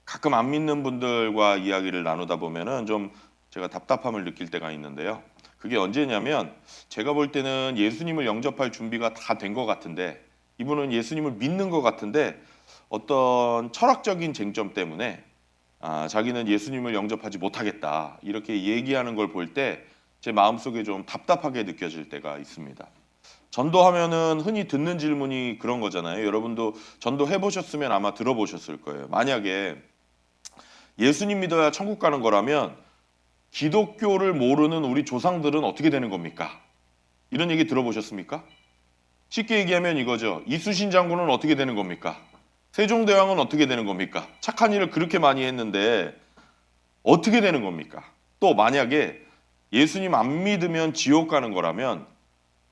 가끔 안 믿는 분들과 이야기를 나누다 보면은 좀 제가 답답함을 느낄 때가 있는데요. 그게 언제냐면 제가 볼 때는 예수님을 영접할 준비가 다 된 것 같은데 이분은 예수님을 믿는 것 같은데 어떤 철학적인 쟁점 때문에 자기는 예수님을 영접하지 못하겠다 이렇게 얘기하는 걸 볼 때 제 마음속에 좀 답답하게 느껴질 때가 있습니다. 전도하면은 흔히 듣는 질문이 그런 거잖아요. 여러분도 전도해 보셨으면 아마 들어보셨을 거예요. 만약에 예수님 믿어야 천국 가는 거라면 기독교를 모르는 우리 조상들은 어떻게 되는 겁니까? 이런 얘기 들어보셨습니까? 쉽게 얘기하면 이거죠. 이순신 장군은 어떻게 되는 겁니까? 세종대왕은 어떻게 되는 겁니까? 착한 일을 그렇게 많이 했는데 어떻게 되는 겁니까? 또 만약에 예수님 안 믿으면 지옥 가는 거라면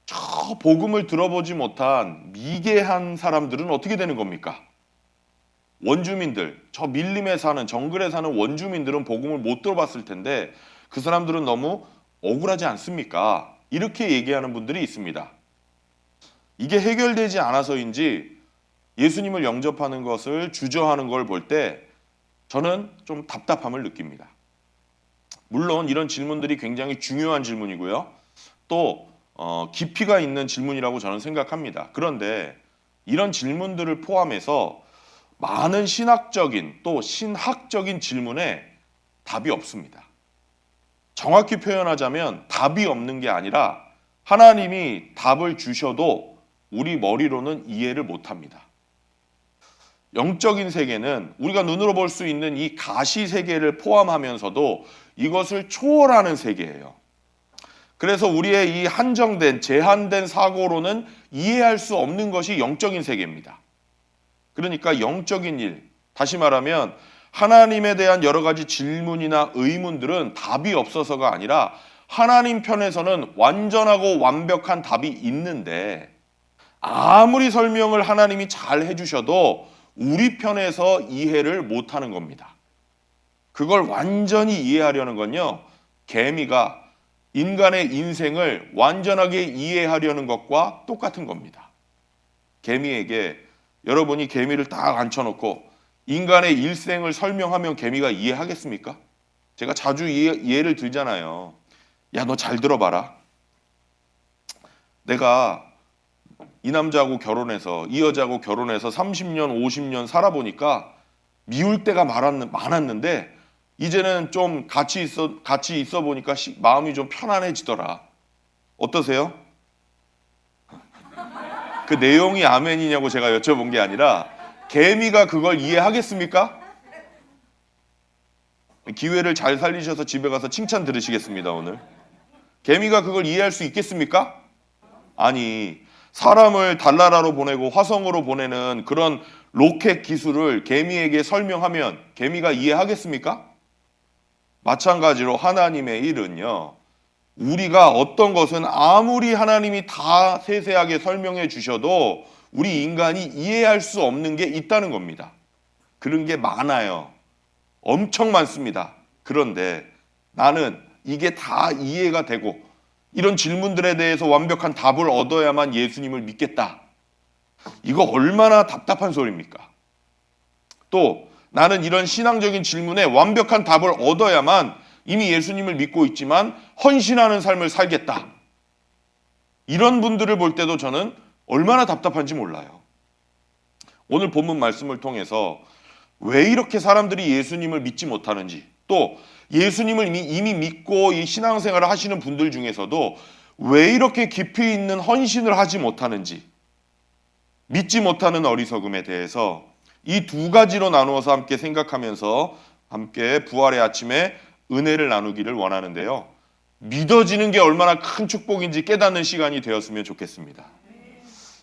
저 복음을 들어보지 못한 미개한 사람들은 어떻게 되는 겁니까? 원주민들, 저 밀림에 사는 정글에 사는 원주민들은 복음을 못 들어봤을 텐데 그 사람들은 너무 억울하지 않습니까? 이렇게 얘기하는 분들이 있습니다. 이게 해결되지 않아서인지 예수님을 영접하는 것을 주저하는 걸 볼 때 저는 좀 답답함을 느낍니다. 물론 이런 질문들이 굉장히 중요한 질문이고요. 또 깊이가 있는 질문이라고 저는 생각합니다. 그런데 이런 질문들을 포함해서 많은 신학적인 또 신학적인 질문에 답이 없습니다. 정확히 표현하자면 답이 없는 게 아니라 하나님이 답을 주셔도 우리 머리로는 이해를 못합니다. 영적인 세계는 우리가 눈으로 볼 수 있는 이 가시 세계를 포함하면서도 이것을 초월하는 세계예요. 그래서 우리의 이 한정된 제한된 사고로는 이해할 수 없는 것이 영적인 세계입니다. 그러니까 영적인 일, 다시 말하면 하나님에 대한 여러 가지 질문이나 의문들은 답이 없어서가 아니라 하나님 편에서는 완전하고 완벽한 답이 있는데 아무리 설명을 하나님이 잘 해주셔도 우리 편에서 이해를 못하는 겁니다. 그걸 완전히 이해하려는 건요, 개미가 인간의 인생을 완전하게 이해하려는 것과 똑같은 겁니다. 개미에게 여러분이 개미를 딱 앉혀놓고 인간의 일생을 설명하면 개미가 이해하겠습니까? 제가 자주 예를 들잖아요. 야, 너 잘 들어봐라. 내가 이 남자하고 결혼해서 이 여자하고 결혼해서 30년, 50년 살아보니까 미울 때가 많았는데 이제는 좀 같이 있어 보니까 마음이 좀 편안해지더라. 어떠세요? 그 내용이 아멘이냐고 제가 여쭤본 게 아니라 개미가 그걸 이해하겠습니까? 기회를 잘 살리셔서 집에 가서 칭찬 들으시겠습니다, 오늘. 개미가 그걸 이해할 수 있겠습니까? 아니, 사람을 달나라로 보내고 화성으로 보내는 그런 로켓 기술을 개미에게 설명하면 개미가 이해하겠습니까? 마찬가지로 하나님의 일은요, 우리가 어떤 것은 아무리 하나님이 다 세세하게 설명해 주셔도 우리 인간이 이해할 수 없는 게 있다는 겁니다. 그런 게 많아요. 엄청 많습니다. 그런데 나는 이게 다 이해가 되고 이런 질문들에 대해서 완벽한 답을 얻어야만 예수님을 믿겠다. 이거 얼마나 답답한 소리입니까? 또 나는 이런 신앙적인 질문에 완벽한 답을 얻어야만 이미 예수님을 믿고 있지만 헌신하는 삶을 살겠다. 이런 분들을 볼 때도 저는 얼마나 답답한지 몰라요. 오늘 본문 말씀을 통해서 왜 이렇게 사람들이 예수님을 믿지 못하는지, 또 예수님을 이미 믿고 이 신앙생활을 하시는 분들 중에서도 왜 이렇게 깊이 있는 헌신을 하지 못하는지, 믿지 못하는 어리석음에 대해서 이 두 가지로 나누어서 함께 생각하면서 함께 부활의 아침에 은혜를 나누기를 원하는데요. 믿어지는 게 얼마나 큰 축복인지 깨닫는 시간이 되었으면 좋겠습니다.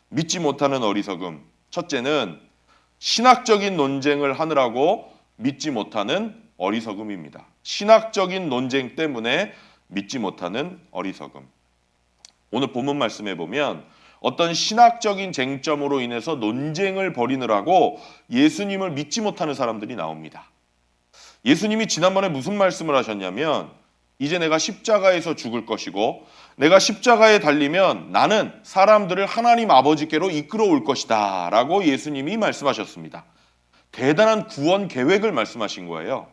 믿지 못하는 어리석음. 첫째는 신학적인 논쟁을 하느라고 믿지 못하는 어리석음입니다. 신학적인 논쟁 때문에 믿지 못하는 어리석음. 오늘 본문 말씀에 보면 어떤 신학적인 쟁점으로 인해서 논쟁을 벌이느라고 예수님을 믿지 못하는 사람들이 나옵니다. 예수님이 지난번에 무슨 말씀을 하셨냐면 이제 내가 십자가에서 죽을 것이고 내가 십자가에 달리면 나는 사람들을 하나님 아버지께로 이끌어 올 것이다 라고 예수님이 말씀하셨습니다. 대단한 구원 계획을 말씀하신 거예요.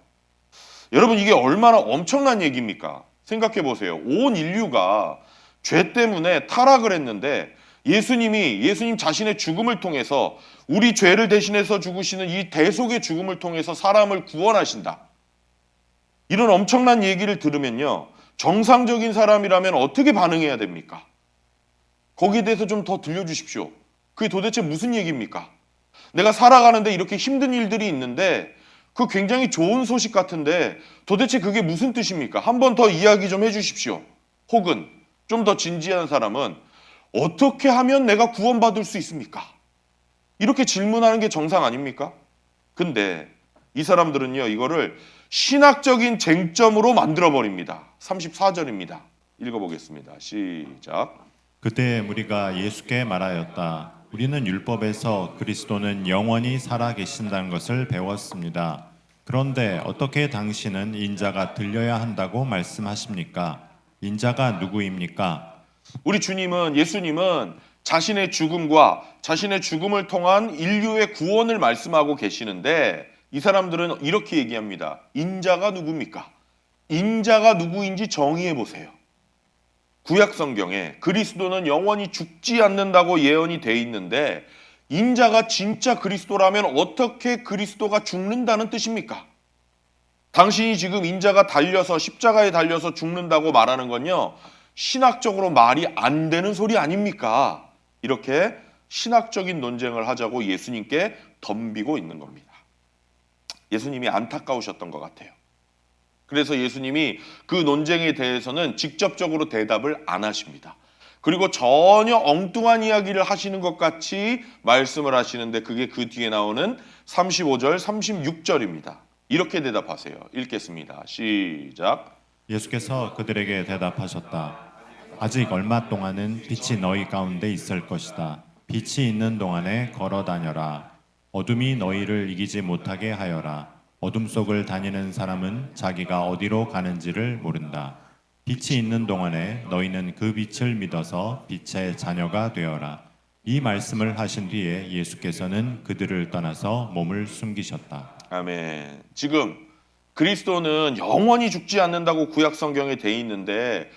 여러분, 이게 얼마나 엄청난 얘기입니까? 생각해 보세요. 온 인류가 죄 때문에 타락을 했는데 예수님 자신의 죽음을 통해서 우리 죄를 대신해서 죽으시는 이 대속의 죽음을 통해서 사람을 구원하신다. 이런 엄청난 얘기를 들으면요, 정상적인 사람이라면 어떻게 반응해야 됩니까? 거기에 대해서 좀 더 들려주십시오. 그게 도대체 무슨 얘기입니까? 내가 살아가는데 이렇게 힘든 일들이 있는데 그 굉장히 좋은 소식 같은데 도대체 그게 무슨 뜻입니까? 한 번 더 이야기 좀 해주십시오. 혹은 좀 더 진지한 사람은 어떻게 하면 내가 구원받을 수 있습니까? 이렇게 질문하는 게 정상 아닙니까? 근데 이 사람들은요, 이거를 신학적인 쟁점으로 만들어버립니다. 34절입니다. 읽어보겠습니다. 시작. 그때 무리가 예수께 말하였다. 우리는 율법에서 그리스도는 영원히 살아 계신다는 것을 배웠습니다. 그런데 어떻게 당신은 인자가 들려야 한다고 말씀하십니까? 인자가 누구입니까? 우리 예수님은 자신의 죽음과 자신의 죽음을 통한 인류의 구원을 말씀하고 계시는데 이 사람들은 이렇게 얘기합니다. 인자가 누굽니까? 인자가 누구인지 정의해 보세요. 구약 성경에 그리스도는 영원히 죽지 않는다고 예언이 돼 있는데 인자가 진짜 그리스도라면 어떻게 그리스도가 죽는다는 뜻입니까? 당신이 지금 인자가 달려서 십자가에 달려서 죽는다고 말하는 건요, 신학적으로 말이 안 되는 소리 아닙니까? 이렇게 신학적인 논쟁을 하자고 예수님께 덤비고 있는 겁니다. 예수님이 안타까우셨던 것 같아요. 그래서 예수님이 그 논쟁에 대해서는 직접적으로 대답을 안 하십니다. 그리고 전혀 엉뚱한 이야기를 하시는 것 같이 말씀을 하시는데 그게 그 뒤에 나오는 35절, 36절입니다. 이렇게 대답하세요. 읽겠습니다. 시작. 예수께서 그들에게 대답하셨다. 아직 얼마 동안은 빛이 너희 가운데 있을 것이다. 빛이 있는 동안에 걸어 다녀라. 어둠이 너희를 이기지 못하게 하여라. 어둠 속을 다니는 사람은 자기가 어디로 가는지를 모른다. 빛이 있는 동안에 너희는 그 빛을 믿어서 빛의 자녀가 되어라. 이 말씀을 하신 뒤에 예수께서는 그들을 떠나서 몸을 숨기셨다. 아멘. 지금 그리스도는 영원히 죽지 않는다고 구약 성경에 돼 있는데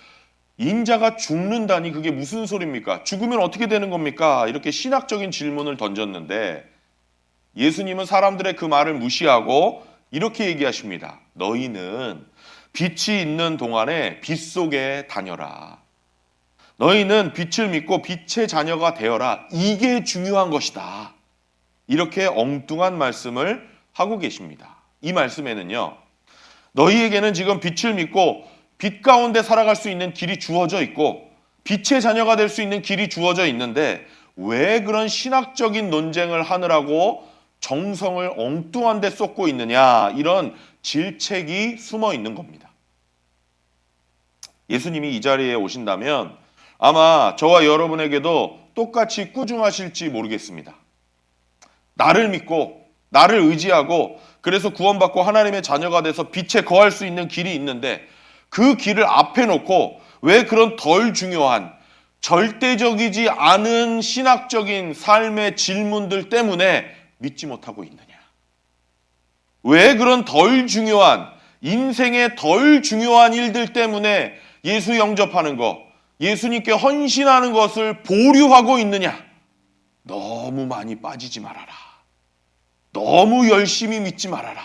인자가 죽는다니 그게 무슨 소리입니까? 죽으면 어떻게 되는 겁니까? 이렇게 신학적인 질문을 던졌는데 예수님은 사람들의 그 말을 무시하고 이렇게 얘기하십니다. 너희는 빛이 있는 동안에 빛 속에 다녀라. 너희는 빛을 믿고 빛의 자녀가 되어라. 이게 중요한 것이다. 이렇게 엉뚱한 말씀을 하고 계십니다. 이 말씀에는요, 너희에게는 지금 빛을 믿고 빛 가운데 살아갈 수 있는 길이 주어져 있고 빛의 자녀가 될 수 있는 길이 주어져 있는데 왜 그런 신학적인 논쟁을 하느라고 정성을 엉뚱한 데 쏟고 있느냐, 이런 질책이 숨어 있는 겁니다. 예수님이 이 자리에 오신다면 아마 저와 여러분에게도 똑같이 꾸중하실지 모르겠습니다. 나를 믿고 나를 의지하고 그래서 구원받고 하나님의 자녀가 돼서 빛에 거할 수 있는 길이 있는데 그 길을 앞에 놓고 왜 그런 덜 중요한 절대적이지 않은 신학적인 삶의 질문들 때문에 믿지 못하고 있느냐? 왜 그런 덜 중요한 인생의 덜 중요한 일들 때문에 예수 영접하는 것, 예수님께 헌신하는 것을 보류하고 있느냐? 너무 많이 빠지지 말아라. 너무 열심히 믿지 말아라.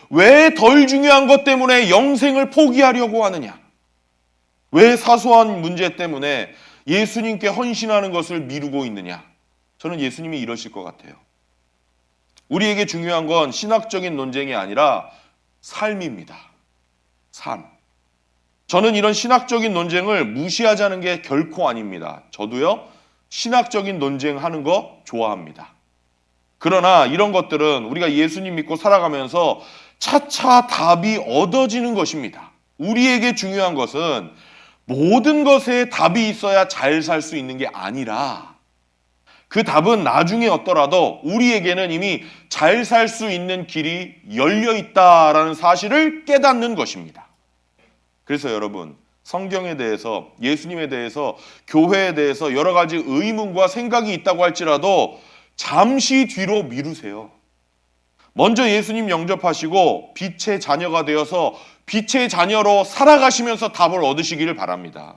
왜 덜 중요한 것 때문에 영생을 포기하려고 하느냐? 왜 사소한 문제 때문에 예수님께 헌신하는 것을 미루고 있느냐? 저는 예수님이 이러실 것 같아요. 우리에게 중요한 건 신학적인 논쟁이 아니라 삶입니다. 삶. 저는 이런 신학적인 논쟁을 무시하자는 게 결코 아닙니다. 저도요, 신학적인 논쟁하는 거 좋아합니다. 그러나 이런 것들은 우리가 예수님 믿고 살아가면서 차차 답이 얻어지는 것입니다. 우리에게 중요한 것은 모든 것에 답이 있어야 잘 살 수 있는 게 아니라 그 답은 나중에 얻더라도 우리에게는 이미 잘 살 수 있는 길이 열려 있다라는 사실을 깨닫는 것입니다. 그래서 여러분, 성경에 대해서, 예수님에 대해서, 교회에 대해서 여러 가지 의문과 생각이 있다고 할지라도 잠시 뒤로 미루세요. 먼저 예수님 영접하시고 빛의 자녀가 되어서 빛의 자녀로 살아가시면서 답을 얻으시기를 바랍니다.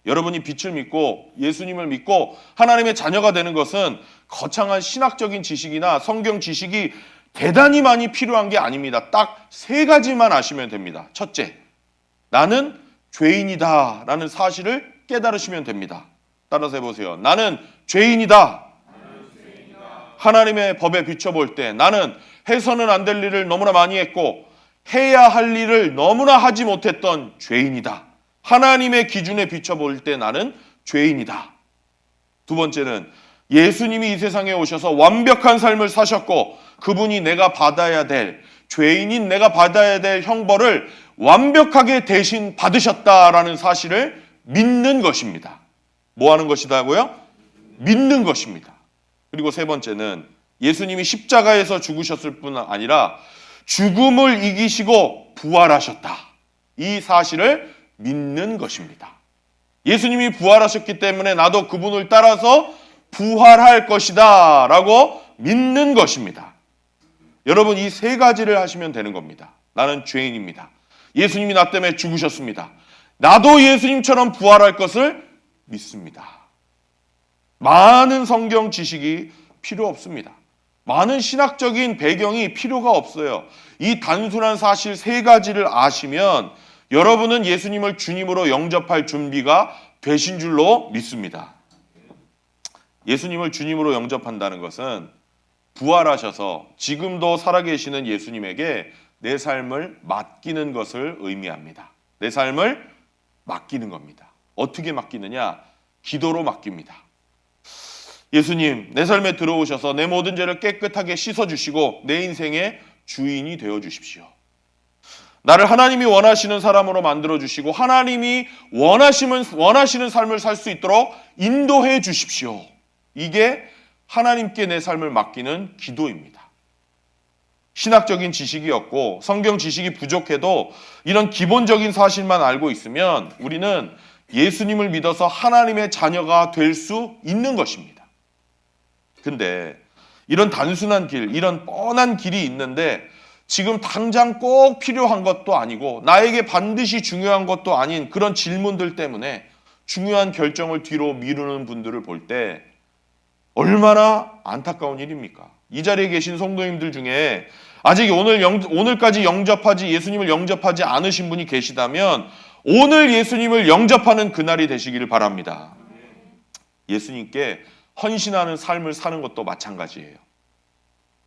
여러분이 빛을 믿고 예수님을 믿고 하나님의 자녀가 되는 것은 거창한 신학적인 지식이나 성경 지식이 대단히 많이 필요한 게 아닙니다. 딱 세 가지만 아시면 됩니다. 첫째, 나는 죄인이다 라는 사실을 깨달으시면 됩니다. 따라서 해보세요. 나는 죄인이다. 하나님의 법에 비춰볼 때 나는 해서는 안 될 일을 너무나 많이 했고 해야 할 일을 너무나 하지 못했던 죄인이다. 하나님의 기준에 비춰볼 때 나는 죄인이다. 두 번째는 예수님이 이 세상에 오셔서 완벽한 삶을 사셨고 그분이 내가 받아야 될 죄인인 내가 받아야 될 형벌을 완벽하게 대신 받으셨다라는 사실을 믿는 것입니다. 뭐 하는 것이다고요? 믿는 것입니다. 그리고 세 번째는 예수님이 십자가에서 죽으셨을 뿐 아니라 죽음을 이기시고 부활하셨다. 이 사실을 믿는 것입니다. 예수님이 부활하셨기 때문에 나도 그분을 따라서 부활할 것이다 라고 믿는 것입니다. 여러분, 이 세 가지를 하시면 되는 겁니다. 나는 죄인입니다. 예수님이 나 때문에 죽으셨습니다. 나도 예수님처럼 부활할 것을 믿습니다. 많은 성경 지식이 필요 없습니다. 많은 신학적인 배경이 필요가 없어요. 이 단순한 사실 세 가지를 아시면 여러분은 예수님을 주님으로 영접할 준비가 되신 줄로 믿습니다. 예수님을 주님으로 영접한다는 것은 부활하셔서 지금도 살아계시는 예수님에게 내 삶을 맡기는 것을 의미합니다. 내 삶을 맡기는 겁니다. 어떻게 맡기느냐? 기도로 맡깁니다. 예수님, 내 삶에 들어오셔서 내 모든 죄를 깨끗하게 씻어주시고 내 인생의 주인이 되어주십시오. 나를 하나님이 원하시는 사람으로 만들어주시고 하나님이 원하시는 삶을 살 수 있도록 인도해 주십시오. 이게 하나님께 내 삶을 맡기는 기도입니다. 신학적인 지식이 없고 성경 지식이 부족해도 이런 기본적인 사실만 알고 있으면 우리는 예수님을 믿어서 하나님의 자녀가 될 수 있는 것입니다. 근데 이런 단순한 길, 이런 뻔한 길이 있는데 지금 당장 꼭 필요한 것도 아니고 나에게 반드시 중요한 것도 아닌 그런 질문들 때문에 중요한 결정을 뒤로 미루는 분들을 볼 때 얼마나 안타까운 일입니까? 이 자리에 계신 성도님들 중에 아직 오늘까지 예수님을 영접하지 않으신 분이 계시다면 오늘 예수님을 영접하는 그날이 되시기를 바랍니다. 예수님께 헌신하는 삶을 사는 것도 마찬가지예요.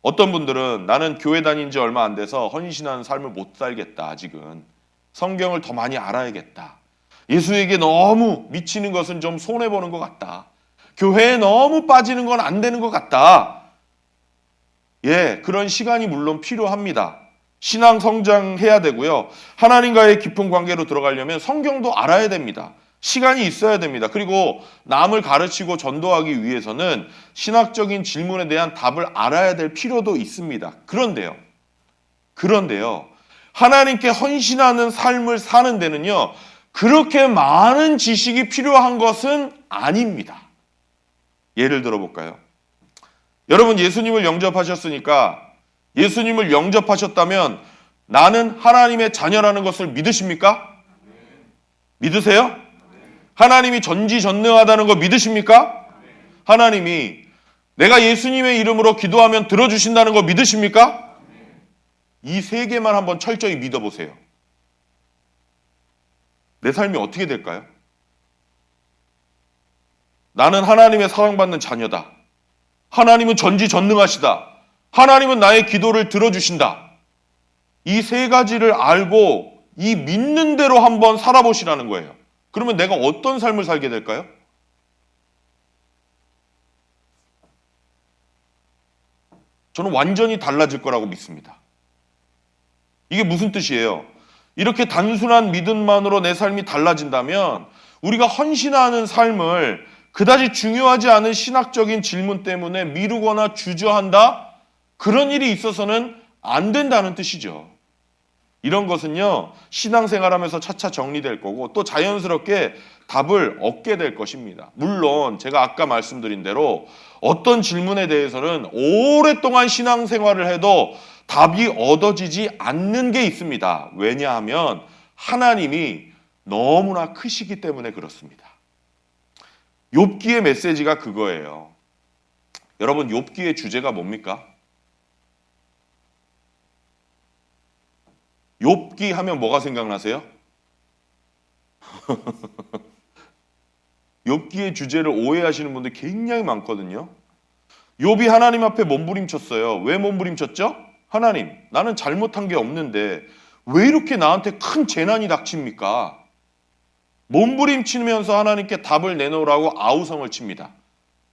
어떤 분들은 나는 교회 다닌 지 얼마 안 돼서 헌신하는 삶을 못 살겠다. 아직은 성경을 더 많이 알아야겠다. 예수에게 너무 미치는 것은 좀 손해보는 것 같다. 교회에 너무 빠지는 건 안 되는 것 같다. 예, 그런 시간이 물론 필요합니다. 신앙 성장해야 되고요. 하나님과의 깊은 관계로 들어가려면 성경도 알아야 됩니다. 시간이 있어야 됩니다. 그리고 남을 가르치고 전도하기 위해서는 신학적인 질문에 대한 답을 알아야 될 필요도 있습니다. 그런데요. 하나님께 헌신하는 삶을 사는 데는요. 그렇게 많은 지식이 필요한 것은 아닙니다. 예를 들어볼까요? 여러분, 예수님을 영접하셨으니까 예수님을 영접하셨다면 나는 하나님의 자녀라는 것을 믿으십니까? 믿으세요? 하나님이 전지전능하다는 거 믿으십니까? 하나님이 내가 예수님의 이름으로 기도하면 들어주신다는 거 믿으십니까? 이 세 개만 한번 철저히 믿어보세요. 내 삶이 어떻게 될까요? 나는 하나님의 사랑받는 자녀다. 하나님은 전지전능하시다. 하나님은 나의 기도를 들어주신다. 이 세 가지를 알고 이 믿는 대로 한번 살아보시라는 거예요. 그러면 내가 어떤 삶을 살게 될까요? 저는 완전히 달라질 거라고 믿습니다. 이게 무슨 뜻이에요? 이렇게 단순한 믿음만으로 내 삶이 달라진다면 우리가 헌신하는 삶을 그다지 중요하지 않은 신학적인 질문 때문에 미루거나 주저한다? 그런 일이 있어서는 안 된다는 뜻이죠. 이런 것은요, 신앙생활하면서 차차 정리될 거고 또 자연스럽게 답을 얻게 될 것입니다. 물론 제가 아까 말씀드린 대로 어떤 질문에 대해서는 오랫동안 신앙생활을 해도 답이 얻어지지 않는 게 있습니다. 왜냐하면 하나님이 너무나 크시기 때문에 그렇습니다. 욥기의 메시지가 그거예요. 여러분, 욥기의 주제가 뭡니까? 욥기 하면 뭐가 생각나세요? 욥기의 주제를 오해하시는 분들 굉장히 많거든요. 욥이 하나님 앞에 몸부림쳤어요. 왜 몸부림쳤죠? 하나님, 나는 잘못한 게 없는데 왜 이렇게 나한테 큰 재난이 닥칩니까? 몸부림치면서 하나님께 답을 내놓으라고 아우성을 칩니다.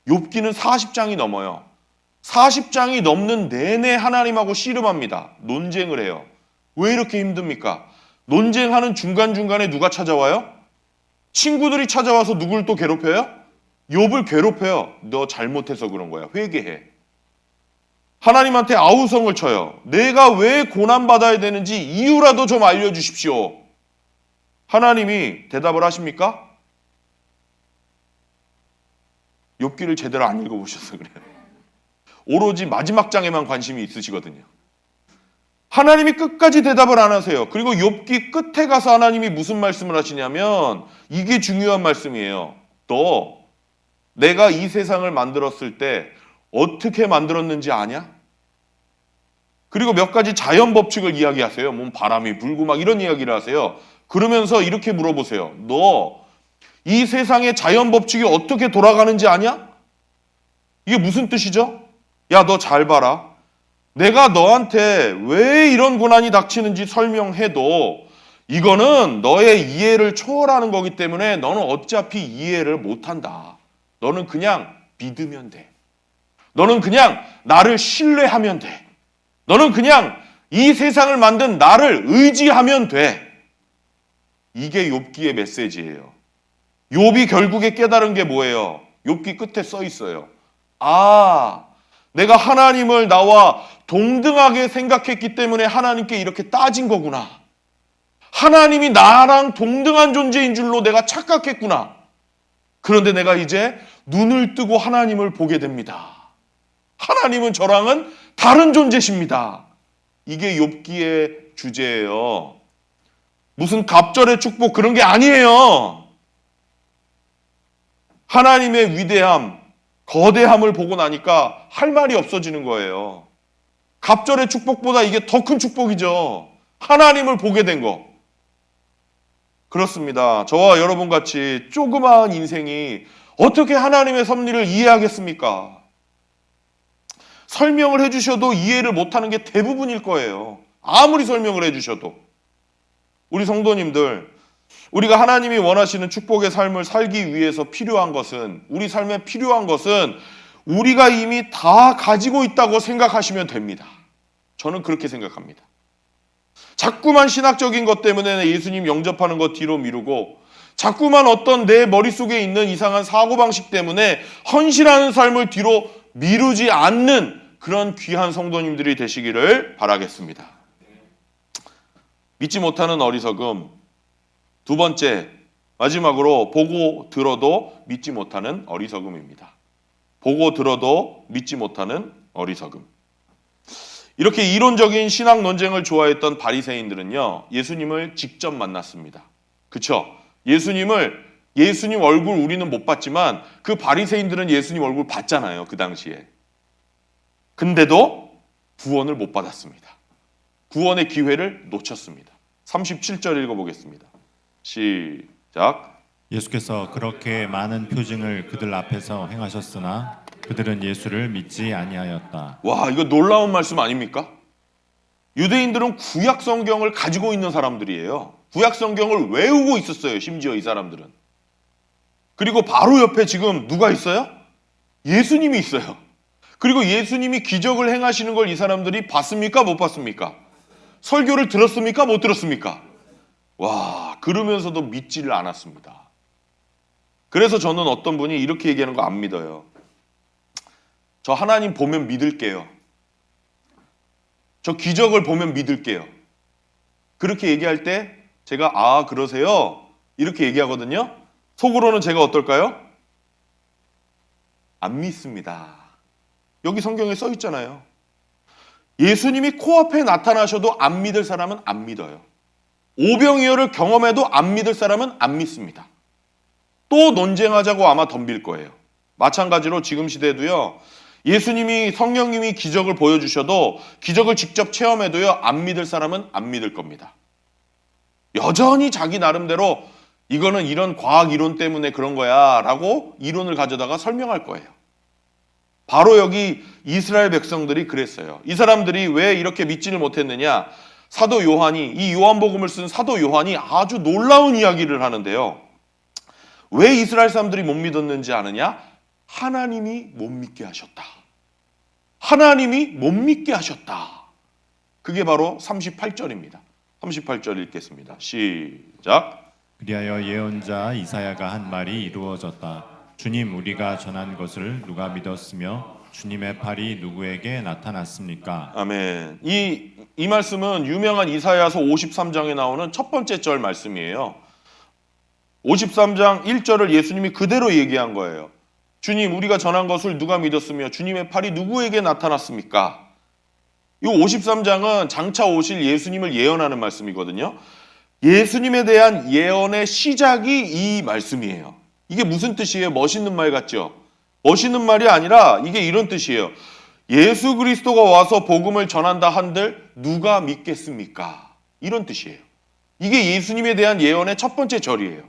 욥기는 40장이 넘어요. 40장이 넘는 내내 하나님하고 씨름합니다. 논쟁을 해요. 왜 이렇게 힘듭니까? 논쟁하는 중간중간에 누가 찾아와요? 친구들이 찾아와서 누굴 또 괴롭혀요? 욥을 괴롭혀요. 너 잘못해서 그런 거야. 회개해. 하나님한테 아우성을 쳐요. 내가 왜 고난받아야 되는지 이유라도 좀 알려주십시오. 하나님이 대답을 하십니까? 욥기를 제대로 안 읽어보셔서 그래요. 오로지 마지막 장에만 관심이 있으시거든요. 하나님이 끝까지 대답을 안 하세요. 그리고 욥기 끝에 가서 하나님이 무슨 말씀을 하시냐면 이게 중요한 말씀이에요. 너 내가 이 세상을 만들었을 때 어떻게 만들었는지 아냐? 그리고 몇 가지 자연 법칙을 이야기하세요. 뭐 바람이 불고 막 이런 이야기를 하세요. 그러면서 이렇게 물어보세요. 너 이 세상의 자연 법칙이 어떻게 돌아가는지 아냐? 이게 무슨 뜻이죠? 야, 너 잘 봐라. 내가 너한테 왜 이런 고난이 닥치는지 설명해도 이거는 너의 이해를 초월하는 거기 때문에 너는 어차피 이해를 못한다. 너는 그냥 믿으면 돼. 너는 그냥 나를 신뢰하면 돼. 너는 그냥 이 세상을 만든 나를 의지하면 돼. 이게 욥기의 메시지예요. 욥이 결국에 깨달은 게 뭐예요? 욥기 끝에 써 있어요. 아, 내가 하나님을 나와 동등하게 생각했기 때문에 하나님께 이렇게 따진 거구나. 하나님이 나랑 동등한 존재인 줄로 내가 착각했구나. 그런데 내가 이제 눈을 뜨고 하나님을 보게 됩니다. 하나님은 저랑은 다른 존재십니다. 이게 욥기의 주제예요. 무슨 갑절의 축복 그런 게 아니에요. 하나님의 위대함, 거대함을 보고 나니까 할 말이 없어지는 거예요. 갑절의 축복보다 이게 더 큰 축복이죠. 하나님을 보게 된 거. 그렇습니다. 저와 여러분 같이 조그마한 인생이 어떻게 하나님의 섭리를 이해하겠습니까? 설명을 해주셔도 이해를 못하는 게 대부분일 거예요. 아무리 설명을 해주셔도. 우리 성도님들, 우리가 하나님이 원하시는 축복의 삶을 살기 위해서 필요한 것은, 우리 삶에 필요한 것은 우리가 이미 다 가지고 있다고 생각하시면 됩니다. 저는 그렇게 생각합니다. 자꾸만 신학적인 것 때문에 예수님 영접하는 것 뒤로 미루고 자꾸만 어떤 내 머릿속에 있는 이상한 사고방식 때문에 헌신하는 삶을 뒤로 미루지 않는 그런 귀한 성도님들이 되시기를 바라겠습니다. 믿지 못하는 어리석음. 두 번째, 마지막으로 보고 들어도 믿지 못하는 어리석음입니다. 보고 들어도 믿지 못하는 어리석음. 이렇게 이론적인 신학 논쟁을 좋아했던 바리새인들은요, 예수님을 직접 만났습니다. 그렇죠? 예수님 얼굴 우리는 못 봤지만 그 바리새인들은 예수님 얼굴 봤잖아요, 그 당시에. 근데도 구원을 못 받았습니다. 구원의 기회를 놓쳤습니다. 37절 읽어보겠습니다. 시작. 예수께서 그렇게 많은 표징을 그들 앞에서 행하셨으나 그들은 예수를 믿지 아니하였다. 와, 이거 놀라운 말씀 아닙니까? 유대인들은 구약 성경을 가지고 있는 사람들이에요. 구약 성경을 외우고 있었어요, 심지어 이 사람들은. 그리고 바로 옆에 지금 누가 있어요? 예수님이 있어요. 그리고 예수님이 기적을 행하시는 걸 이 사람들이 봤습니까? 못 봤습니까? 설교를 들었습니까? 못 들었습니까? 와, 그러면서도 믿지를 않았습니다. 그래서 저는 어떤 분이 이렇게 얘기하는 거 안 믿어요. 저 하나님 보면 믿을게요. 저 기적을 보면 믿을게요. 그렇게 얘기할 때 제가 아 그러세요? 이렇게 얘기하거든요. 속으로는 제가 어떨까요? 안 믿습니다. 여기 성경에 써 있잖아요. 예수님이 코앞에 나타나셔도 안 믿을 사람은 안 믿어요. 오병이어를 경험해도 안 믿을 사람은 안 믿습니다. 또 논쟁하자고 아마 덤빌 거예요. 마찬가지로 지금 시대도요. 예수님이 성령님이 기적을 보여주셔도 기적을 직접 체험해도요. 안 믿을 사람은 안 믿을 겁니다. 여전히 자기 나름대로 이거는 이런 과학 이론 때문에 그런 거야 라고 이론을 가져다가 설명할 거예요. 바로 여기 이스라엘 백성들이 그랬어요. 이 사람들이 왜 이렇게 믿지를 못했느냐? 사도 요한이, 이 요한복음을 쓴 사도 요한이 아주 놀라운 이야기를 하는데요. 왜 이스라엘 사람들이 못 믿었는지 아느냐? 하나님이 못 믿게 하셨다. 하나님이 못 믿게 하셨다. 그게 바로 38절입니다. 38절 읽겠습니다. 시작. 그리하여 예언자 이사야가 한 말이 이루어졌다. 주님, 우리가 전한 것을 누가 믿었으며 주님의 팔이 누구에게 나타났습니까? 아멘. 이 말씀은 유명한 이사야서 53장에 나오는 첫 번째 절 말씀이에요. 53장 1절을 예수님이 그대로 얘기한 거예요. 주님, 우리가 전한 것을 누가 믿었으며 주님의 팔이 누구에게 나타났습니까? 이 53장은 장차 오실 예수님을 예언하는 말씀이거든요. 예수님에 대한 예언의 시작이 이 말씀이에요. 이게 무슨 뜻이에요? 멋있는 말 같죠? 멋있는 말이 아니라 이게 이런 뜻이에요. 예수 그리스도가 와서 복음을 전한다 한들 누가 믿겠습니까? 이런 뜻이에요. 이게 예수님에 대한 예언의 첫 번째 절이에요.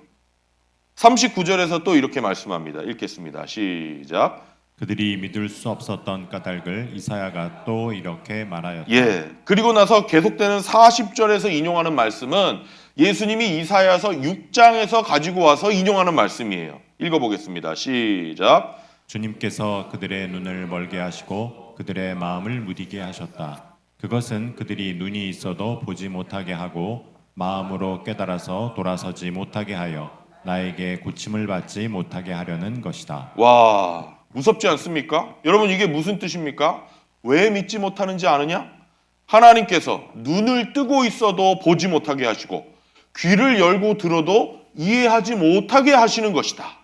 39절에서 또 이렇게 말씀합니다. 읽겠습니다. 시작. 그들이 믿을 수 없었던 까닭을 이사야가 또 이렇게 말하였다. 예. 그리고 나서 계속되는 40절에서 인용하는 말씀은 예수님이 이사야서 6장에서 가지고 와서 인용하는 말씀이에요. 읽어보겠습니다. 시작. 주님께서 그들의 눈을 멀게 하시고 그들의 마음을 무디게 하셨다. 그것은 그들이 눈이 있어도 보지 못하게 하고 마음으로 깨달아서 돌아서지 못하게 하여 나에게 고침을 받지 못하게 하려는 것이다. 와, 무섭지 않습니까? 여러분 이게 무슨 뜻입니까? 왜 믿지 못하는지 아느냐? 하나님께서 눈을 뜨고 있어도 보지 못하게 하시고 귀를 열고 들어도 이해하지 못하게 하시는 것이다.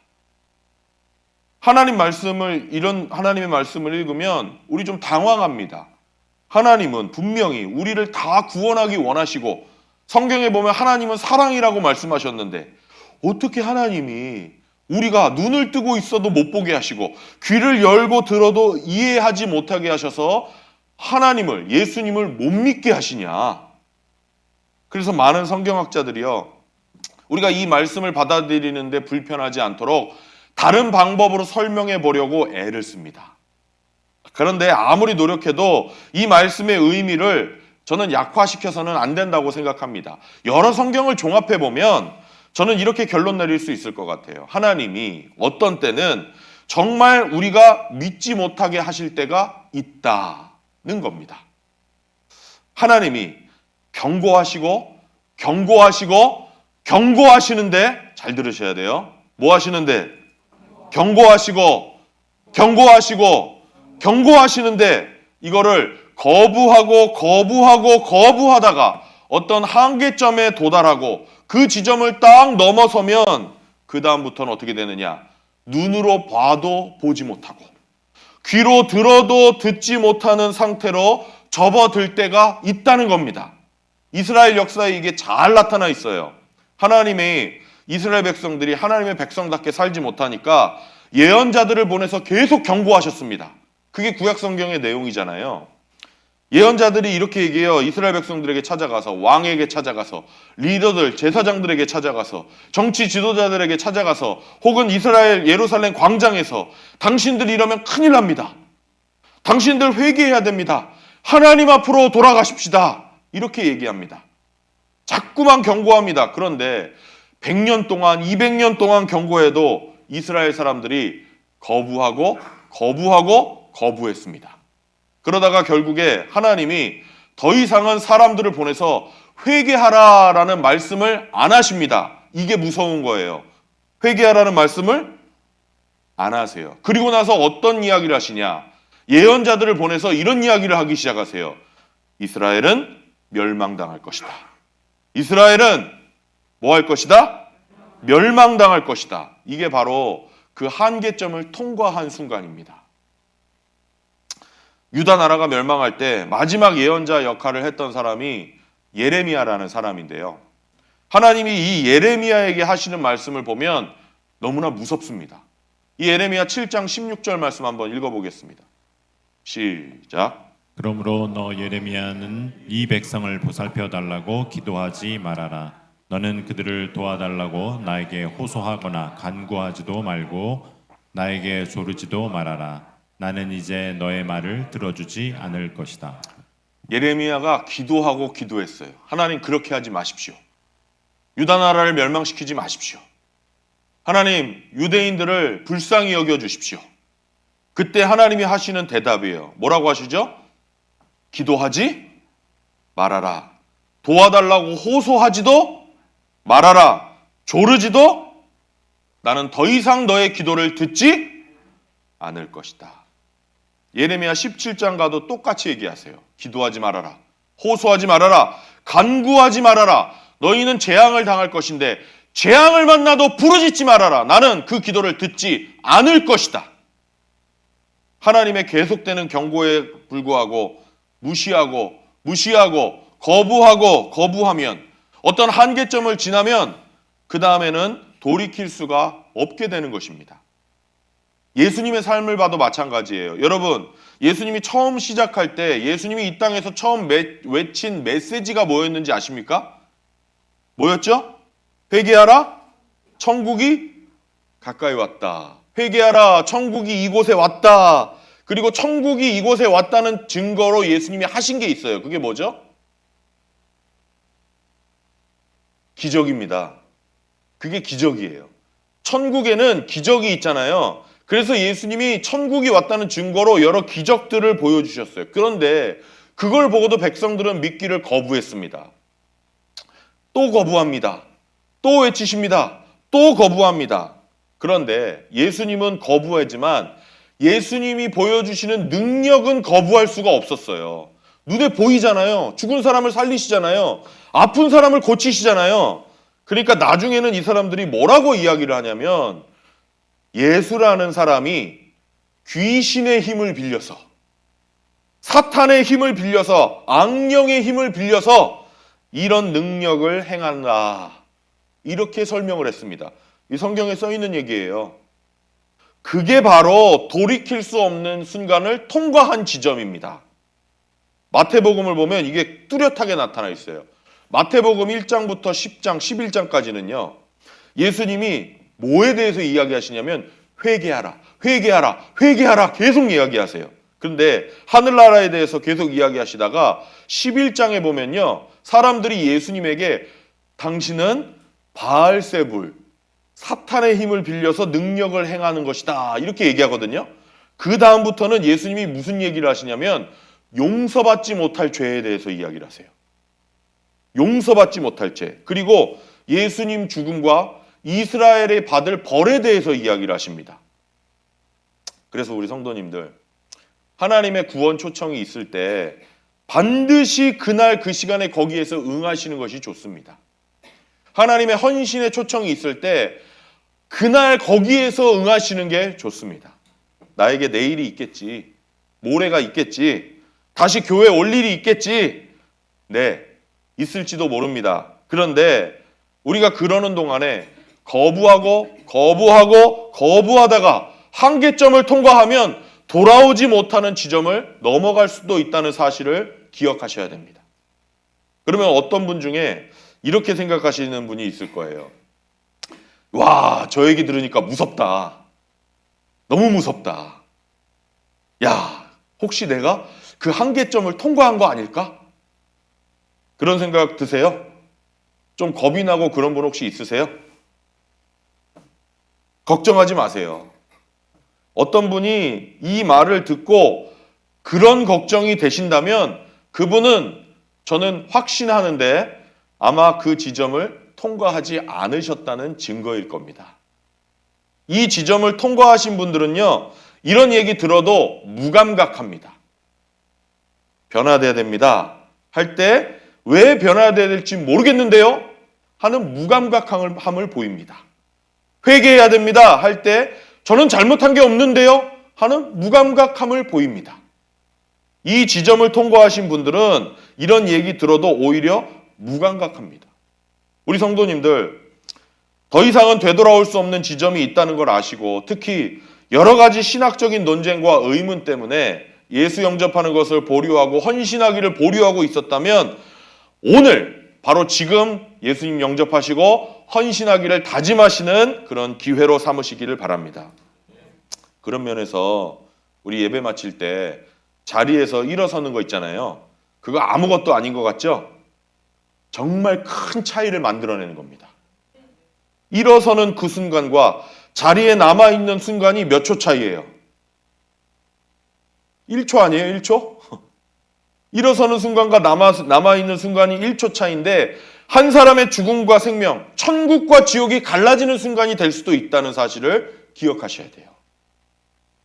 하나님 말씀을 이런 하나님의 말씀을 읽으면 우리 좀 당황합니다. 하나님은 분명히 우리를 다 구원하기 원하시고 성경에 보면 하나님은 사랑이라고 말씀하셨는데 어떻게 하나님이 우리가 눈을 뜨고 있어도 못 보게 하시고 귀를 열고 들어도 이해하지 못하게 하셔서 하나님을 예수님을 못 믿게 하시냐? 그래서 많은 성경학자들이요. 우리가 이 말씀을 받아들이는데 불편하지 않도록 다른 방법으로 설명해 보려고 애를 씁니다. 그런데 아무리 노력해도 이 말씀의 의미를 저는 약화시켜서는 안 된다고 생각합니다. 여러 성경을 종합해 보면 저는 이렇게 결론 내릴 수 있을 것 같아요. 하나님이 어떤 때는 정말 우리가 믿지 못하게 하실 때가 있다는 겁니다. 하나님이 경고하시고 경고하시고 경고하시는데 잘 들으셔야 돼요. 뭐 하시는데? 경고하시고 경고하시고 경고하시는데 이거를 거부하다가 어떤 한계점에 도달하고 그 지점을 딱 넘어서면 그 다음부터는 어떻게 되느냐? 눈으로 봐도 보지 못하고 귀로 들어도 듣지 못하는 상태로 접어들 때가 있다는 겁니다. 이스라엘 역사에 이게 잘 나타나 있어요. 하나님이 이스라엘 백성들이 하나님의 백성답게 살지 못하니까 예언자들을 보내서 계속 경고하셨습니다. 그게 구약 성경의 내용이잖아요. 예언자들이 이렇게 얘기해요. 이스라엘 백성들에게 찾아가서 왕에게 찾아가서 리더들 제사장들에게 찾아가서 정치 지도자들에게 찾아가서 혹은 이스라엘 예루살렘 광장에서 당신들 이러면 큰일 납니다. 당신들 회개해야 됩니다. 하나님 앞으로 돌아가십시다. 이렇게 얘기합니다. 자꾸만 경고합니다. 그런데 100년 동안 200년 동안 경고해도 이스라엘 사람들이 거부했습니다. 그러다가 결국에 하나님이 더 이상은 사람들을 보내서 회개하라라는 말씀을 안 하십니다. 이게 무서운 거예요. 회개하라는 말씀을 안 하세요. 그리고 나서 어떤 이야기를 하시냐? 예언자들을 보내서 이런 이야기를 하기 시작하세요. 이스라엘은 멸망당할 것이다. 이스라엘은 뭐 할 것이다? 멸망당할 것이다. 이게 바로 그 한계점을 통과한 순간입니다. 유다 나라가 멸망할 때 마지막 예언자 역할을 했던 사람이 예레미야라는 사람인데요. 하나님이 이 예레미야에게 하시는 말씀을 보면 너무나 무섭습니다. 이 예레미야 7장 16절 말씀 한번 읽어보겠습니다. 시작. 그러므로 너 예레미야는 이 백성을 보살펴 달라고 기도하지 말아라. 너는 그들을 도와달라고 나에게 호소하거나 간구하지도 말고 나에게 조르지도 말아라. 나는 이제 너의 말을 들어주지 않을 것이다. 예레미야가 기도하고 기도했어요. 하나님 그렇게 하지 마십시오. 유다 나라를 멸망시키지 마십시오. 하나님 유대인들을 불쌍히 여겨주십시오. 그때 하나님이 하시는 대답이에요. 뭐라고 하시죠? 기도하지 말아라. 도와달라고 호소하지도 말아라. 조르지도 나는 더 이상 너의 기도를 듣지 않을 것이다. 예레미야 17장 가도 똑같이 얘기하세요. 기도하지 말아라. 호소하지 말아라. 간구하지 말아라. 너희는 재앙을 당할 것인데 재앙을 만나도 부르짖지 말아라. 나는 그 기도를 듣지 않을 것이다. 하나님의 계속되는 경고에 불구하고 무시하고 거부하면 어떤 한계점을 지나면 그 다음에는 돌이킬 수가 없게 되는 것입니다. 예수님의 삶을 봐도 마찬가지예요. 여러분, 예수님이 처음 시작할 때 예수님이 이 땅에서 처음 외친 메시지가 뭐였는지 아십니까? 뭐였죠? 회개하라, 천국이 가까이 왔다. 회개하라, 천국이 이곳에 왔다. 그리고 천국이 이곳에 왔다는 증거로 예수님이 하신 게 있어요. 그게 뭐죠? 기적입니다. 그게 기적이에요. 천국에는 기적이 있잖아요. 그래서 예수님이 천국이 왔다는 증거로 여러 기적들을 보여주셨어요. 그런데 그걸 보고도 백성들은 믿기를 거부했습니다. 또 거부합니다. 또 외치십니다. 또 거부합니다. 그런데 예수님은 거부하지만 예수님이 보여주시는 능력은 거부할 수가 없었어요. 눈에 보이잖아요. 죽은 사람을 살리시잖아요. 아픈 사람을 고치시잖아요. 그러니까 나중에는 이 사람들이 뭐라고 이야기를 하냐면 예수라는 사람이 귀신의 힘을 빌려서 사탄의 힘을 빌려서 악령의 힘을 빌려서 이런 능력을 행한다. 이렇게 설명을 했습니다. 이 성경에 써 있는 얘기예요. 그게 바로 돌이킬 수 없는 순간을 통과한 지점입니다. 마태복음을 보면 이게 뚜렷하게 나타나 있어요. 마태복음 1장부터 10장, 11장까지는요. 예수님이 뭐에 대해서 이야기하시냐면 회개하라, 회개하라, 회개하라 계속 이야기하세요. 그런데 하늘나라에 대해서 계속 이야기하시다가 11장에 보면요. 사람들이 예수님에게 당신은 바알세불, 사탄의 힘을 빌려서 능력을 행하는 것이다. 이렇게 얘기하거든요. 그 다음부터는 예수님이 무슨 얘기를 하시냐면 용서받지 못할 죄에 대해서 이야기를 하세요. 용서받지 못할 죄. 그리고 예수님 죽음과 이스라엘이 받을 벌에 대해서 이야기를 하십니다. 그래서 우리 성도님들, 하나님의 구원 초청이 있을 때 반드시 그날 그 시간에 거기에서 응하시는 것이 좋습니다. 하나님의 헌신의 초청이 있을 때 그날 거기에서 응하시는 게 좋습니다. 나에게 내일이 있겠지, 모레가 있겠지, 다시 교회 올 일이 있겠지. 네, 있을지도 모릅니다. 그런데 우리가 그러는 동안에 거부하다가 한계점을 통과하면 돌아오지 못하는 지점을 넘어갈 수도 있다는 사실을 기억하셔야 됩니다. 그러면 어떤 분 중에 이렇게 생각하시는 분이 있을 거예요. 와, 저 얘기 들으니까 무섭다. 너무 무섭다. 야, 혹시 내가 그 한계점을 통과한 거 아닐까? 그런 생각 드세요? 좀 겁이 나고 그런 분 혹시 있으세요? 걱정하지 마세요. 어떤 분이 이 말을 듣고 그런 걱정이 되신다면 그분은 저는 확신하는데 아마 그 지점을 통과하지 않으셨다는 증거일 겁니다. 이 지점을 통과하신 분들은요, 이런 얘기 들어도 무감각합니다. 변화돼야 됩니다. 할 때 왜 변화돼야 될지 모르겠는데요? 하는 무감각함을 보입니다. 회개해야 됩니다 할 때 저는 잘못한 게 없는데요? 하는 무감각함을 보입니다. 이 지점을 통과하신 분들은 이런 얘기 들어도 오히려 무감각합니다. 우리 성도님들, 더 이상은 되돌아올 수 없는 지점이 있다는 걸 아시고 특히 여러 가지 신학적인 논쟁과 의문 때문에 예수 영접하는 것을 보류하고 헌신하기를 보류하고 있었다면 오늘 바로 지금 예수님 영접하시고 헌신하기를 다짐하시는 그런 기회로 삼으시기를 바랍니다. 그런 면에서 우리 예배 마칠 때 자리에서 일어서는 거 있잖아요. 그거 아무것도 아닌 것 같죠? 정말 큰 차이를 만들어내는 겁니다. 일어서는 그 순간과 자리에 남아있는 순간이 몇 초 차이예요? 1초 아니에요? 1초? 일어서는 순간과 남아있는 순간이 1초 차이인데 한 사람의 죽음과 생명, 천국과 지옥이 갈라지는 순간이 될 수도 있다는 사실을 기억하셔야 돼요.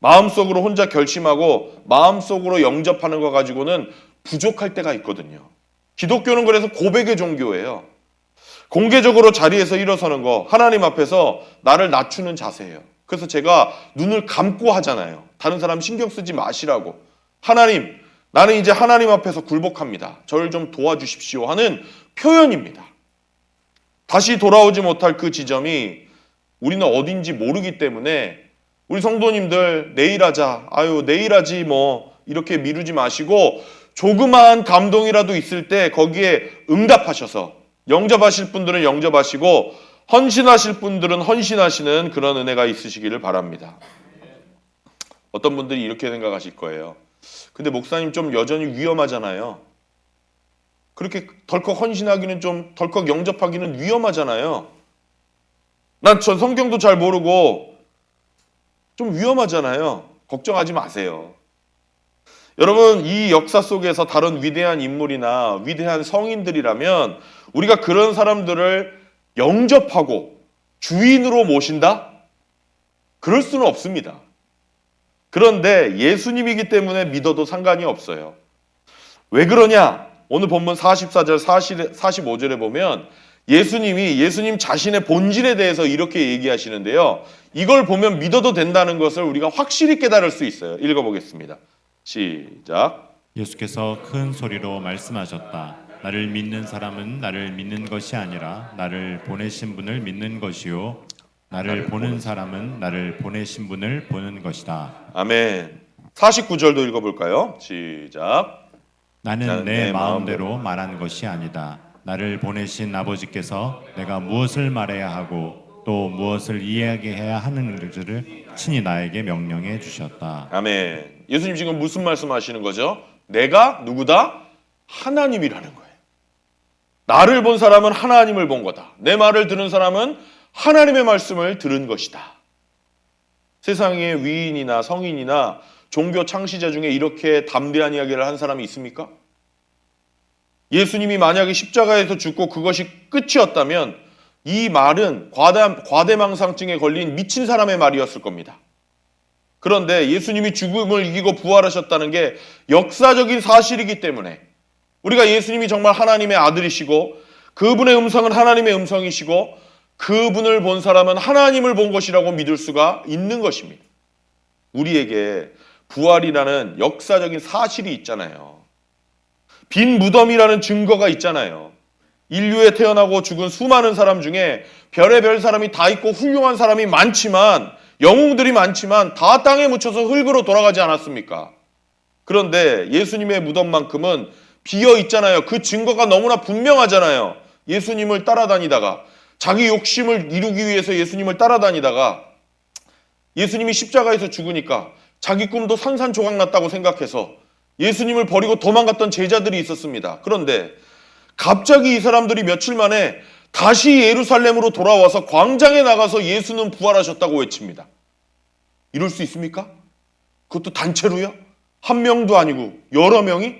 마음속으로 혼자 결심하고 마음속으로 영접하는 거 가지고는 부족할 때가 있거든요. 기독교는 그래서 고백의 종교예요. 공개적으로 자리에서 일어서는 거, 하나님 앞에서 나를 낮추는 자세예요. 그래서 제가 눈을 감고 하잖아요. 다른 사람 신경 쓰지 마시라고. 하나님, 나는 이제 하나님 앞에서 굴복합니다. 저를 좀 도와주십시오 하는 표현입니다. 다시 돌아오지 못할 그 지점이 우리는 어딘지 모르기 때문에 우리 성도님들 내일 하자, 내일 하지 뭐 이렇게 미루지 마시고 조그마한 감동이라도 있을 때 거기에 응답하셔서 영접하실 분들은 영접하시고 헌신하실 분들은 헌신하시는 그런 은혜가 있으시기를 바랍니다. 어떤 분들이 이렇게 생각하실 거예요. 근데 목사님 좀 여전히 위험하잖아요. 그렇게 덜컥 헌신하기는 좀 덜컥 영접하기는 위험하잖아요. 전 성경도 잘 모르고 좀 위험하잖아요. 걱정하지 마세요. 여러분, 이 역사 속에서 다른 위대한 인물이나 위대한 성인들이라면 우리가 그런 사람들을 영접하고 주인으로 모신다? 그럴 수는 없습니다. 그런데 예수님이기 때문에 믿어도 상관이 없어요. 왜 그러냐? 오늘 본문 44절, 45절에 보면 예수님 자신의 본질에 대해서 이렇게 얘기하시는데요. 이걸 보면 믿어도 된다는 것을 우리가 확실히 깨달을 수 있어요. 읽어보겠습니다. 시작. 예수께서 큰 소리로 말씀하셨다. 나를 믿는 사람은 나를 믿는 것이 아니라 나를 보내신 분을 믿는 것이요 나를 보는 사람은 나를 보내신 분을 보는 것이다. 아멘. 49절도 읽어볼까요? 시작. 나는 내 마음대로 말한 것이 아니다. 나를 보내신 아버지께서 내가 무엇을 말해야 하고 또 무엇을 이야기해야 하는지를 친히 나에게 명령해 주셨다. 아멘. 예수님 지금 무슨 말씀하시는 거죠? 내가 누구다? 하나님이라는 거예요. 나를 본 사람은 하나님을 본 거다. 내 말을 들은 사람은 하나님의 말씀을 들은 것이다. 세상에 위인이나 성인이나 종교 창시자 중에 이렇게 담대한 이야기를 한 사람이 있습니까? 예수님이 만약에 십자가에서 죽고 그것이 끝이었다면 이 말은 과대망상증에 걸린 미친 사람의 말이었을 겁니다. 그런데 예수님이 죽음을 이기고 부활하셨다는 게 역사적인 사실이기 때문에 우리가 예수님이 정말 하나님의 아들이시고 그분의 음성은 하나님의 음성이시고 그분을 본 사람은 하나님을 본 것이라고 믿을 수가 있는 것입니다. 우리에게 부활이라는 역사적인 사실이 있잖아요. 빈 무덤이라는 증거가 있잖아요. 인류에 태어나고 죽은 수많은 사람 중에 별의별 사람이 다 있고 훌륭한 사람이 많지만 영웅들이 많지만 다 땅에 묻혀서 흙으로 돌아가지 않았습니까? 그런데 예수님의 무덤만큼은 비어 있잖아요. 그 증거가 너무나 분명하잖아요. 예수님을 따라다니다가 자기 욕심을 이루기 위해서 예수님을 따라다니다가 예수님이 십자가에서 죽으니까 자기 꿈도 산산조각 났다고 생각해서 예수님을 버리고 도망갔던 제자들이 있었습니다. 그런데 갑자기 이 사람들이 며칠 만에 다시 예루살렘으로 돌아와서 광장에 나가서 예수는 부활하셨다고 외칩니다. 이럴 수 있습니까? 그것도 단체로요? 한 명도 아니고 여러 명이?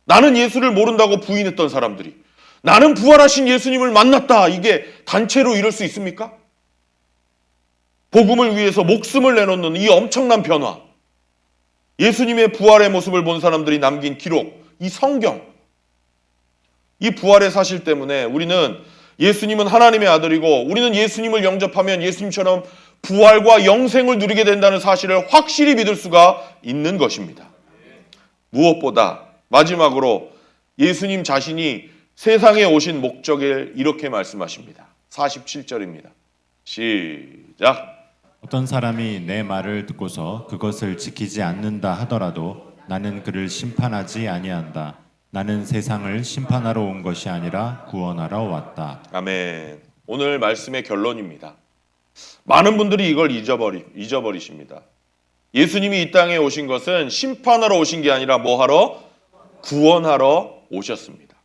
나는 예수를 모른다고 부인했던 사람들이 나는 부활하신 예수님을 만났다. 이게 단체로 이럴 수 있습니까? 복음을 위해서 목숨을 내놓는 이 엄청난 변화. 예수님의 부활의 모습을 본 사람들이 남긴 기록, 이 성경. 이 부활의 사실 때문에 우리는 예수님은 하나님의 아들이고 우리는 예수님을 영접하면 예수님처럼 부활과 영생을 누리게 된다는 사실을 확실히 믿을 수가 있는 것입니다. 무엇보다 마지막으로 예수님 자신이 세상에 오신 목적을 이렇게 말씀하십니다. 47절입니다. 시작. 어떤 사람이 내 말을 듣고서 그것을 지키지 않는다 하더라도 나는 그를 심판하지 아니한다. 나는 세상을 심판하러 온 것이 아니라 구원하러 왔다. 아멘. 오늘 말씀의 결론입니다. 많은 분들이 이걸 잊어버리십니다. 예수님이 이 땅에 오신 것은 심판하러 오신 게 아니라 뭐 하러? 구원하러 오셨습니다.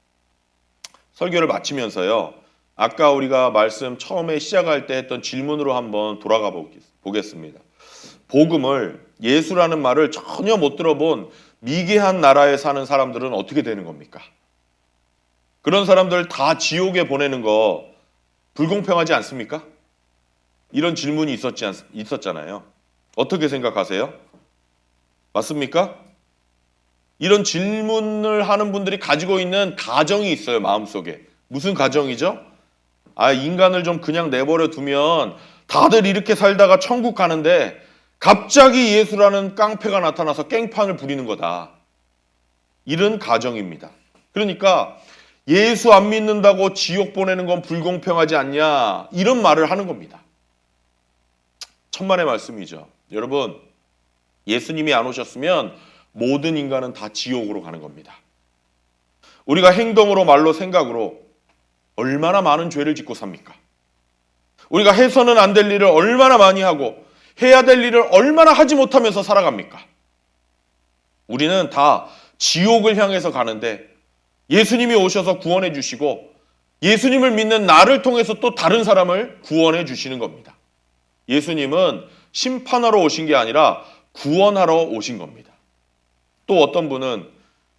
설교를 마치면서요. 아까 우리가 말씀 처음에 시작할 때 했던 질문으로 한번 돌아가 보겠습니다. 복음을, 예수라는 말을 전혀 못 들어본 미개한 나라에 사는 사람들은 어떻게 되는 겁니까? 그런 사람들 다 지옥에 보내는 거 불공평하지 않습니까? 이런 질문이 있었잖아요. 어떻게 생각하세요? 맞습니까? 이런 질문을 하는 분들이 가지고 있는 가정이 있어요, 마음속에. 무슨 가정이죠? 인간을 좀 그냥 내버려 두면 다들 이렇게 살다가 천국 가는데 갑자기 예수라는 깡패가 나타나서 깽판을 부리는 거다. 이런 가정입니다. 그러니까 예수 안 믿는다고 지옥 보내는 건 불공평하지 않냐, 이런 말을 하는 겁니다. 천만의 말씀이죠. 여러분, 예수님이 안 오셨으면 모든 인간은 다 지옥으로 가는 겁니다. 우리가 행동으로, 말로, 생각으로 얼마나 많은 죄를 짓고 삽니까? 우리가 해서는 안 될 일을 얼마나 많이 하고 해야 될 일을 얼마나 하지 못하면서 살아갑니까? 우리는 다 지옥을 향해서 가는데 예수님이 오셔서 구원해 주시고 예수님을 믿는 나를 통해서 또 다른 사람을 구원해 주시는 겁니다. 예수님은 심판하러 오신 게 아니라 구원하러 오신 겁니다. 또 어떤 분은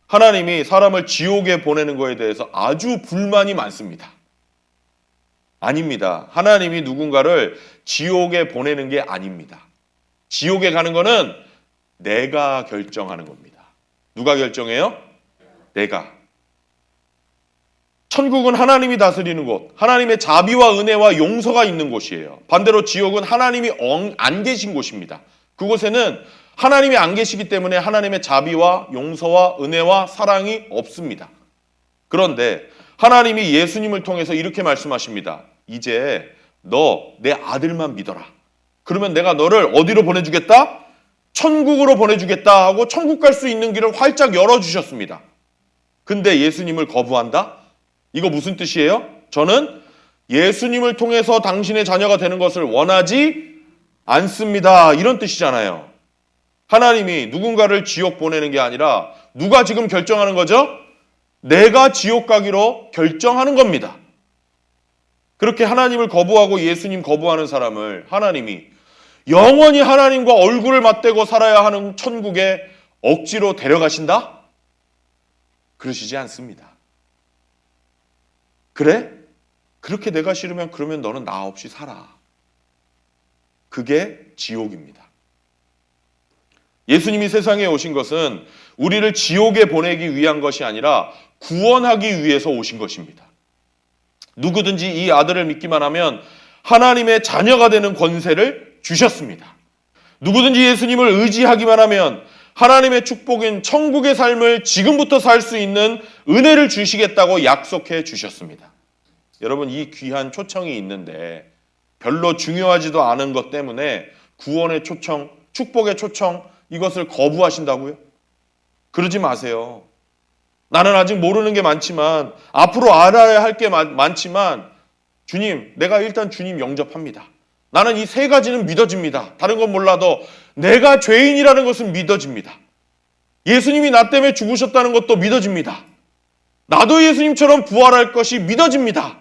하나님이 사람을 지옥에 보내는 거에 대해서 아주 불만이 많습니다. 아닙니다. 하나님이 누군가를 지옥에 보내는 게 아닙니다. 지옥에 가는 거는 내가 결정하는 겁니다. 누가 결정해요? 내가. 천국은 하나님이 다스리는 곳, 하나님의 자비와 은혜와 용서가 있는 곳이에요. 반대로 지옥은 하나님이 안 계신 곳입니다. 그곳에는 하나님이 안 계시기 때문에 하나님의 자비와 용서와 은혜와 사랑이 없습니다. 그런데 하나님이 예수님을 통해서 이렇게 말씀하십니다. 이제 너 내 아들만 믿어라. 그러면 내가 너를 어디로 보내주겠다? 천국으로 보내주겠다 하고 천국 갈 수 있는 길을 활짝 열어주셨습니다. 근데 예수님을 거부한다? 이거 무슨 뜻이에요? 저는 예수님을 통해서 당신의 자녀가 되는 것을 원하지 않습니다. 이런 뜻이잖아요. 하나님이 누군가를 지옥 보내는 게 아니라 누가 지금 결정하는 거죠? 내가 지옥 가기로 결정하는 겁니다. 그렇게 하나님을 거부하고 예수님 거부하는 사람을 하나님이 영원히 하나님과 얼굴을 맞대고 살아야 하는 천국에 억지로 데려가신다? 그러시지 않습니다. 그래? 그렇게 내가 싫으면 그러면 너는 나 없이 살아. 그게 지옥입니다. 예수님이 세상에 오신 것은 우리를 지옥에 보내기 위한 것이 아니라 구원하기 위해서 오신 것입니다. 누구든지 이 아들을 믿기만 하면 하나님의 자녀가 되는 권세를 주셨습니다. 누구든지 예수님을 의지하기만 하면 하나님의 축복인 천국의 삶을 지금부터 살 수 있는 은혜를 주시겠다고 약속해 주셨습니다. 여러분, 이 귀한 초청이 있는데 별로 중요하지도 않은 것 때문에 구원의 초청, 축복의 초청, 이것을 거부하신다고요? 그러지 마세요. 나는 아직 모르는 게 많지만, 앞으로 알아야 할 게 많지만, 주님, 내가 일단 주님 영접합니다. 나는 이 세 가지는 믿어집니다. 다른 건 몰라도 내가 죄인이라는 것은 믿어집니다. 예수님이 나 때문에 죽으셨다는 것도 믿어집니다. 나도 예수님처럼 부활할 것이 믿어집니다.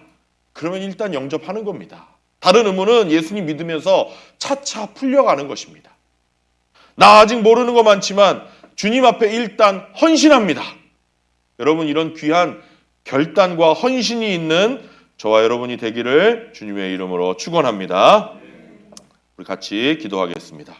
그러면 일단 영접하는 겁니다. 다른 의무는 예수님 믿으면서 차차 풀려가는 것입니다. 나 아직 모르는 거 많지만 주님 앞에 일단 헌신합니다. 여러분, 이런 귀한 결단과 헌신이 있는 저와 여러분이 되기를 주님의 이름으로 축원합니다. 우리 같이 기도하겠습니다.